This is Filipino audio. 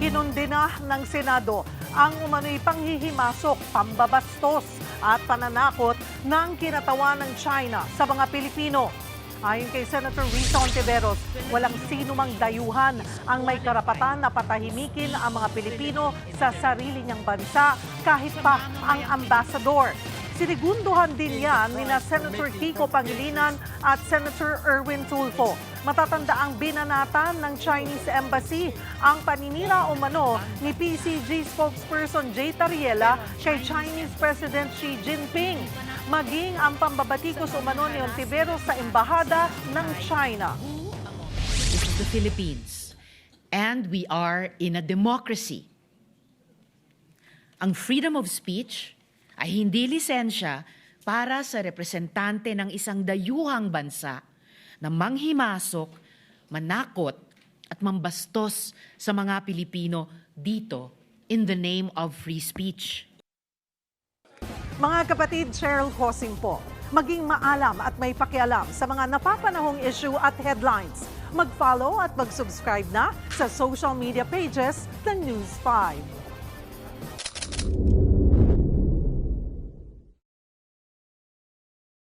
Kinundina ng Senado ang umano'y panghihimasok, pambabastos at pananakot ng kinatawan ng China sa mga Pilipino. Ayon kay Senator Risa Hontiveros, walang sino mang dayuhan ang may karapatan na patahimikin ang mga Pilipino sa sarili niyang bansa kahit pa ang ambassador. Sinigunduhan din yan ni Senator Kiko Pangilinan at Senator Erwin Tulfo. Matatanda ang binanatan ng Chinese Embassy ang paninira umano ni PCG spokesperson Jay Tariela kay Chinese President Xi Jinping. Maging ang pambabatikos umano ni Hontiveros sa embahada ng China. This is the Philippines, and we are in a democracy. Ang freedom of speech ay hindi lisensya para sa representante ng isang dayuhang bansa na manghimasok, manakot at mambastos sa mga Pilipino dito in the name of free speech. Mga kapatid, Cheryl Hosing po, maging maalam at may pakialam sa mga napapanahong issue at headlines. Mag-follow at mag-subscribe na sa social media pages ng News 5.